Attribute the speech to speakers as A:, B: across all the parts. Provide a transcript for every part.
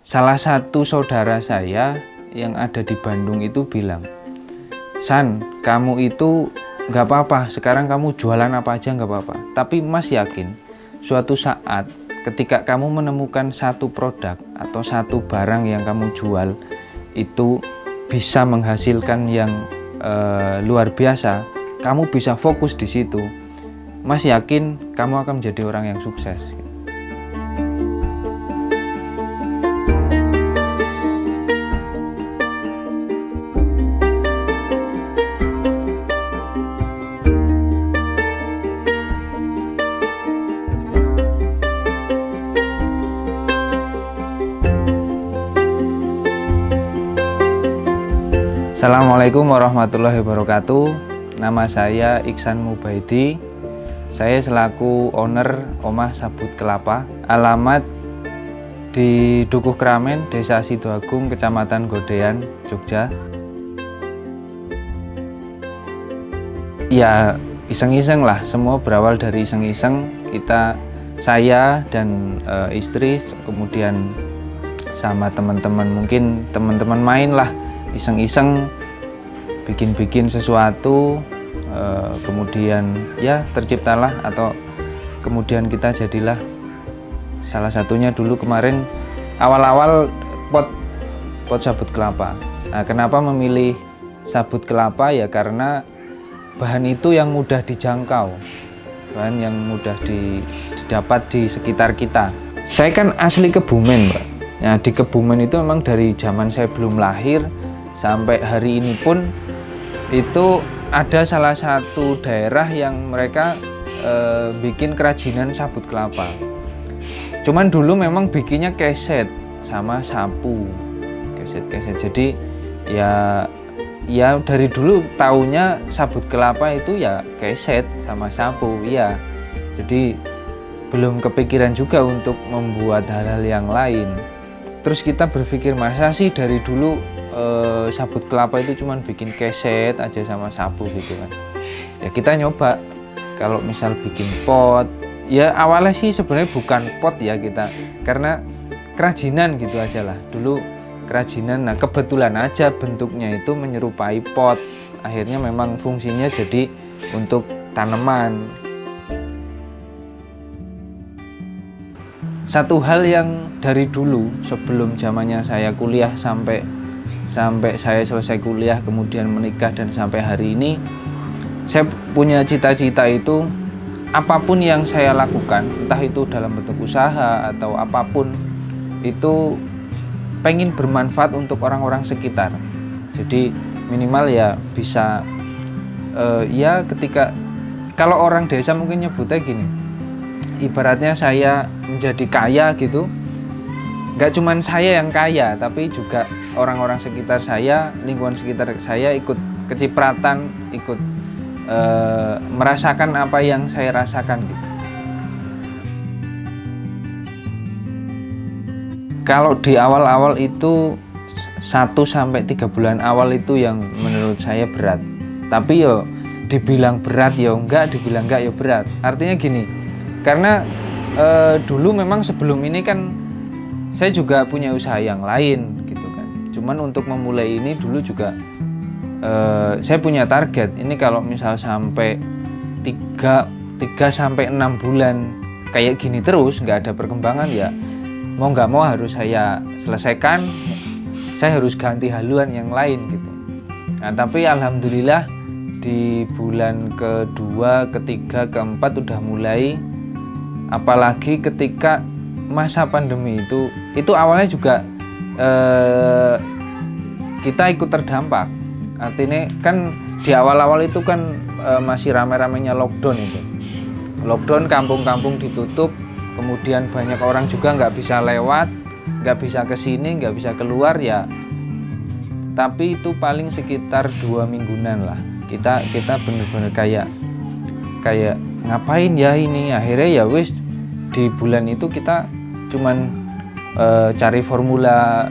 A: salah satu saudara saya yang ada di Bandung itu bilang, "San, kamu itu nggak apa-apa, sekarang kamu jualan apa aja nggak apa-apa. Tapi Mas yakin, suatu saat ketika kamu menemukan satu produk atau satu barang yang kamu jual, itu bisa menghasilkan yang luar biasa, kamu bisa fokus di situ. Mas yakin kamu akan menjadi orang yang sukses." Assalamualaikum warahmatullahi wabarakatuh. Nama saya Iksan Mubaidi. Saya selaku owner Omah Sabut Kelapa. Alamat di Dukuh Kramen, Desa Sidoagung, Kecamatan Godean, Jogja. Ya iseng-iseng lah, semua berawal dari iseng-iseng. Saya dan istri, kemudian sama teman-teman, mungkin teman-teman main lah, iseng-iseng bikin sesuatu, kemudian ya terciptalah, atau kemudian kita jadilah. Salah satunya dulu kemarin awal-awal pot sabut kelapa. Nah, kenapa memilih sabut kelapa? Ya karena bahan itu yang mudah dijangkau, bahan yang mudah didapat di sekitar kita. Saya kan asli Kebumen, Mbak. Nah, di Kebumen itu memang dari zaman saya belum lahir sampai hari ini pun itu ada salah satu daerah yang mereka bikin kerajinan sabut kelapa. Cuman dulu memang bikinnya keset sama sapu, keset. Jadi ya dari dulu taunya sabut kelapa itu ya keset sama sapu, ya. Jadi belum kepikiran juga untuk membuat hal-hal yang lain. Terus kita berpikir, masa sih dari dulu sabut kelapa itu cuman bikin keset aja sama sapu gitu kan. Ya kita nyoba kalau misal bikin pot. Ya awalnya sih sebenarnya bukan pot ya kita, karena kerajinan gitu aja lah. Dulu kerajinan, nah kebetulan aja bentuknya itu menyerupai pot. Akhirnya memang fungsinya jadi untuk tanaman. Satu hal yang dari dulu sebelum zamannya saya kuliah sampai saya selesai kuliah, kemudian menikah, dan sampai hari ini saya punya cita-cita itu, apapun yang saya lakukan, entah itu dalam bentuk usaha atau apapun, itu pengen bermanfaat untuk orang-orang sekitar. Jadi minimal ya bisa ya ketika, kalau orang desa mungkin nyebutnya gini, ibaratnya saya menjadi kaya gitu, nggak cuman saya yang kaya, tapi juga orang-orang sekitar saya, lingkungan sekitar saya ikut kecipratan, ikut merasakan apa yang saya rasakan gitu. Kalau di awal-awal itu 1-3 bulan awal itu yang menurut saya berat. Tapi yo dibilang berat yo enggak, dibilang enggak yo berat. Artinya gini, karena dulu memang sebelum ini kan saya juga punya usaha yang lain gitu kan. Cuman untuk memulai ini dulu juga saya punya target. Ini kalau misal sampai 3-6 bulan kayak gini terus nggak ada perkembangan, ya mau nggak mau harus saya selesaikan. Saya harus ganti haluan yang lain gitu. Nah tapi alhamdulillah di bulan kedua, ketiga, keempat udah mulai. Apalagi ketika masa pandemi itu awalnya juga kita ikut terdampak. Artinya kan di awal-awal itu kan masih rame-ramenya lockdown itu. Lockdown, kampung-kampung ditutup, kemudian banyak orang juga nggak bisa lewat, nggak bisa ke sini, nggak bisa keluar ya. Tapi itu paling sekitar 2 mingguan lah. Kita bener-bener kayak ngapain ya ini. Akhirnya ya wis, di bulan itu kita cuman cari formula,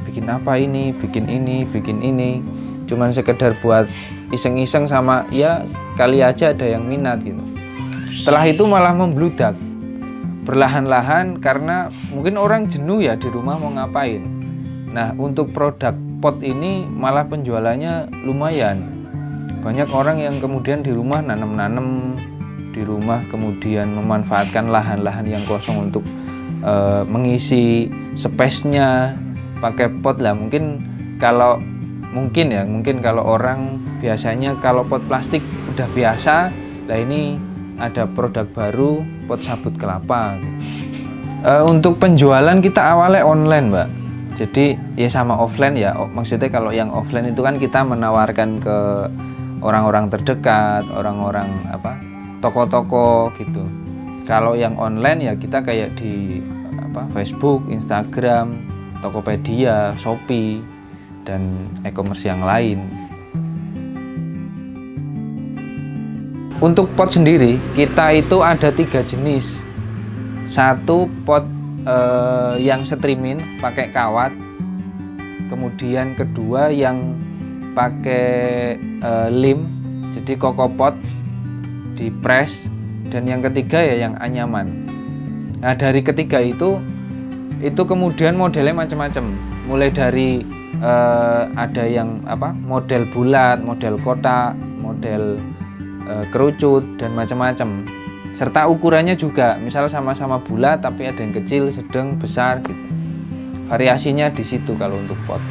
A: bikin apa ini, bikin ini, cuman sekedar buat iseng-iseng sama ya kali aja ada yang minat gitu. Setelah itu malah membludak perlahan-lahan karena mungkin orang jenuh ya di rumah mau ngapain. Nah, untuk produk pot ini malah penjualannya lumayan. Banyak orang yang kemudian di rumah nanam-nanam di rumah, kemudian memanfaatkan lahan-lahan yang kosong untuk mengisi space-nya pakai pot lah. Mungkin kalau orang biasanya kalau pot plastik udah biasa, lah ini ada produk baru pot sabut kelapa. Untuk penjualan kita awalnya online, Mbak. Jadi ya sama offline ya. Maksudnya kalau yang offline itu kan kita menawarkan ke orang-orang terdekat, orang-orang toko-toko gitu. Kalau yang online ya kita kayak di Facebook, Instagram, Tokopedia, Shopee, dan e-commerce yang lain. Untuk pot sendiri kita itu ada 3 jenis. Satu pot yang streaming pakai kawat, kemudian kedua yang pakai lem, jadi kokopot di press, dan yang ketiga ya yang anyaman. Nah, dari ketiga itu kemudian modelnya macam-macam, mulai dari ada yang model bulat, model kotak, model kerucut, dan macam-macam. Serta ukurannya juga, misal sama-sama bulat tapi ada yang kecil, sedang, besar gitu. Variasinya di situ kalau untuk pot.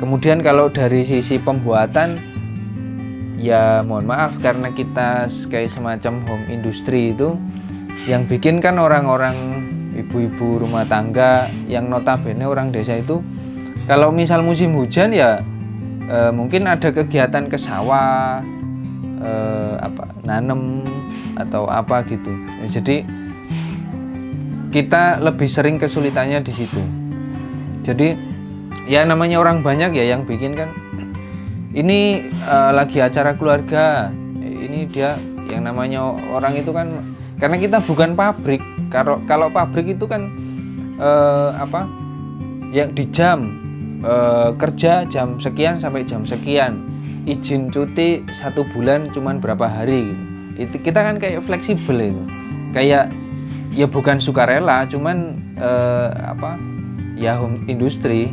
A: Kemudian kalau dari sisi pembuatan, ya mohon maaf karena kita kayak semacam home industry itu, yang bikin kan orang-orang ibu-ibu rumah tangga yang notabene orang desa itu, kalau misal musim hujan ya mungkin ada kegiatan ke sawah, nanem atau apa gitu. Jadi kita lebih sering kesulitannya di situ. Jadi ya namanya orang banyak ya yang bikin kan. Ini lagi acara keluarga. Ini dia yang namanya orang itu kan, karena kita bukan pabrik. Kalau pabrik itu kan yang di jam kerja jam sekian sampai jam sekian, izin cuti 1 bulan cuman berapa hari gitu. Itu kita kan kayak fleksibel itu, kayak ya bukan sukarela, cuman ya home industry.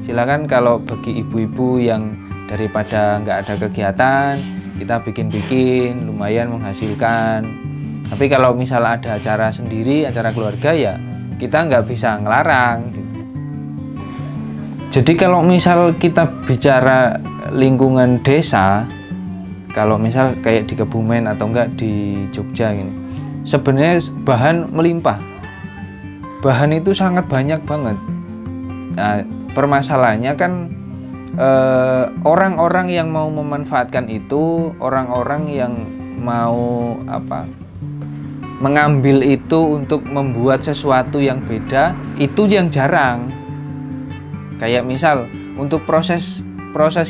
A: Silakan kalau bagi ibu-ibu yang daripada nggak ada kegiatan, kita bikin-bikin lumayan menghasilkan. Tapi kalau misal ada acara sendiri, acara keluarga, ya kita nggak bisa ngelarang gitu. Jadi kalau misal kita bicara lingkungan desa, kalau misal kayak di Kebumen atau enggak di Jogja ini, sebenarnya bahan melimpah. Bahan itu sangat banyak banget. Nah, permasalahannya kan orang-orang yang mau memanfaatkan itu, orang-orang yang mau mengambil itu untuk membuat sesuatu yang beda, itu yang jarang. Kayak misal untuk proses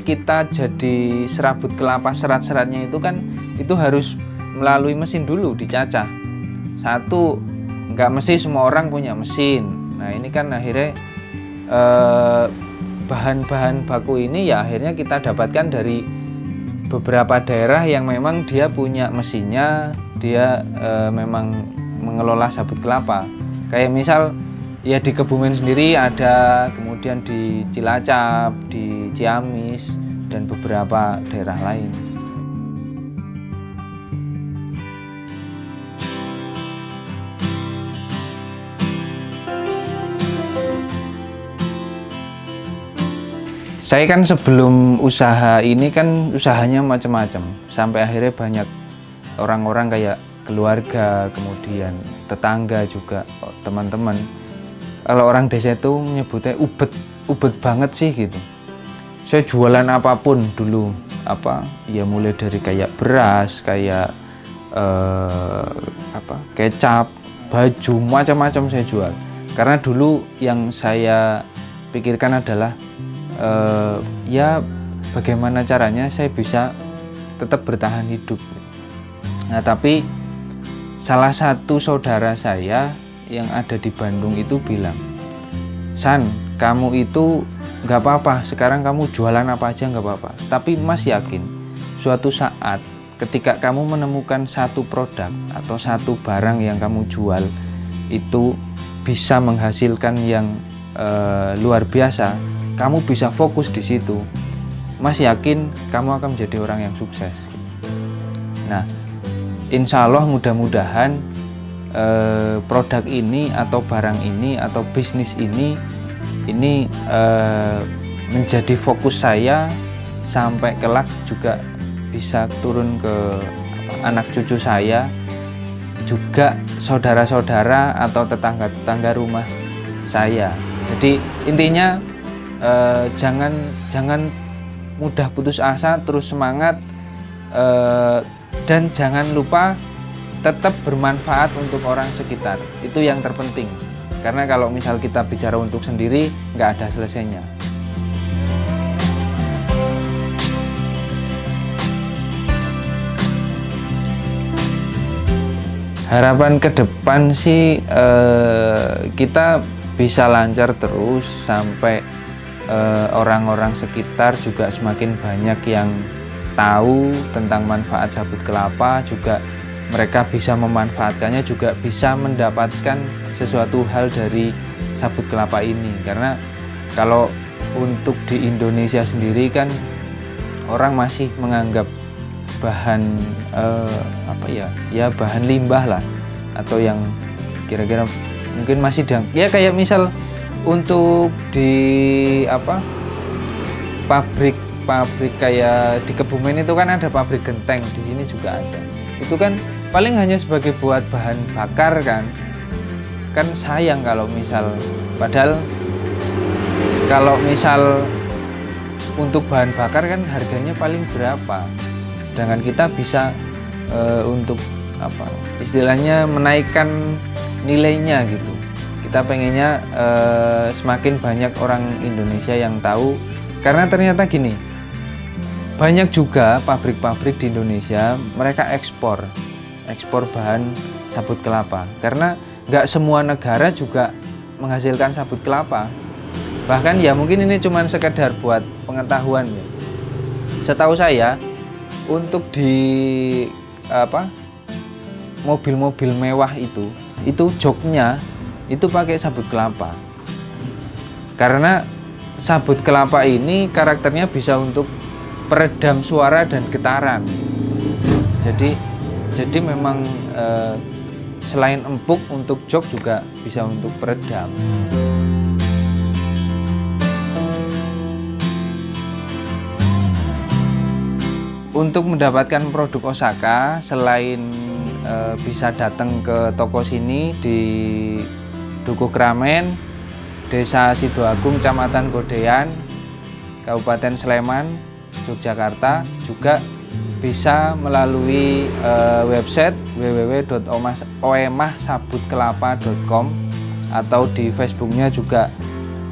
A: kita jadi serabut kelapa, serat-seratnya itu kan itu harus melalui mesin dulu dicacah. Satu, nggak mesti semua orang punya mesin. Nah ini kan akhirnya bahan-bahan baku ini ya akhirnya kita dapatkan dari beberapa daerah yang memang dia punya mesinnya, dia memang mengelola sabut kelapa. Kayak misal ya di Kebumen sendiri ada, kemudian di Cilacap, di Ciamis, dan beberapa daerah lain. Saya kan sebelum usaha ini kan usahanya macam-macam, sampai akhirnya banyak orang-orang kayak keluarga, kemudian tetangga juga, teman-teman. Kalau orang desa itu menyebutnya ubet banget sih gitu. Saya jualan apapun dulu, ya mulai dari kayak beras, kayak kecap, baju, macam-macam saya jual. Karena dulu yang saya pikirkan adalah ya bagaimana caranya saya bisa tetap bertahan hidup. Nah tapi salah satu saudara saya yang ada di Bandung itu bilang, "San, kamu itu nggak apa-apa, sekarang kamu jualan apa aja nggak apa-apa. Tapi Mas yakin suatu saat ketika kamu menemukan satu produk atau satu barang yang kamu jual itu bisa menghasilkan yang luar biasa, kamu bisa fokus di situ, Mas yakin kamu akan menjadi orang yang sukses. Nah, insya Allah mudah-mudahan produk ini atau barang ini atau bisnis ini menjadi fokus saya sampai kelak juga bisa turun ke anak cucu saya, juga saudara-saudara atau tetangga-tetangga rumah saya. Jadi intinya jangan mudah putus asa, terus semangat, dan jangan lupa tetap bermanfaat untuk orang sekitar. Itu yang terpenting, karena kalau misal kita bicara untuk sendiri nggak ada selesainya. Harapan ke depan sih kita bisa lancar terus sampai orang-orang sekitar juga semakin banyak yang tahu tentang manfaat sabut kelapa, juga mereka bisa memanfaatkannya, juga bisa mendapatkan sesuatu hal dari sabut kelapa ini. Karena kalau untuk di Indonesia sendiri kan orang masih menganggap bahan bahan limbah lah, atau yang kira-kira mungkin masih ya kayak misal untuk di pabrik kayak di Kebumen itu kan ada pabrik genteng, di sini juga ada. Itu kan paling hanya sebagai buat bahan bakar kan sayang kalau misal, padahal kalau misal untuk bahan bakar kan harganya paling berapa, sedangkan kita bisa untuk istilahnya menaikkan nilainya gitu. Kita pengennya semakin banyak orang Indonesia yang tahu, karena ternyata gini, banyak juga pabrik-pabrik di Indonesia mereka ekspor bahan sabut kelapa, karena nggak semua negara juga menghasilkan sabut kelapa. Bahkan ya mungkin ini cuma sekedar buat pengetahuan ya. Setahu saya untuk di mobil-mobil mewah itu joknya itu pakai sabut kelapa, karena sabut kelapa ini karakternya bisa untuk peredam suara dan getaran. Jadi memang selain empuk, untuk jok juga bisa untuk peredam. Untuk mendapatkan produk Osaka, selain bisa datang ke toko sini di Dukuh Kramen, Desa Sidoagung, Kecamatan Godean, Kabupaten Sleman, Yogyakarta, juga bisa melalui website www.oemahsabutkelapa.com, atau di Facebooknya juga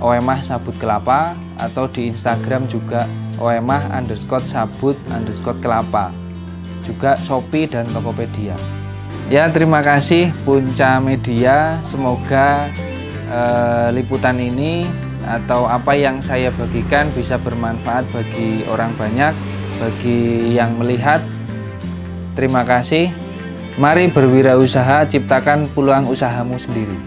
A: Oemah Sabut Kelapa, atau di Instagram juga Oemah_sabut_kelapa, juga Shopee dan Tokopedia. Ya, terima kasih Punca Media, semoga liputan ini atau apa yang saya bagikan bisa bermanfaat bagi orang banyak, bagi yang melihat. Terima kasih. Mari berwirausaha, ciptakan peluang usahamu sendiri.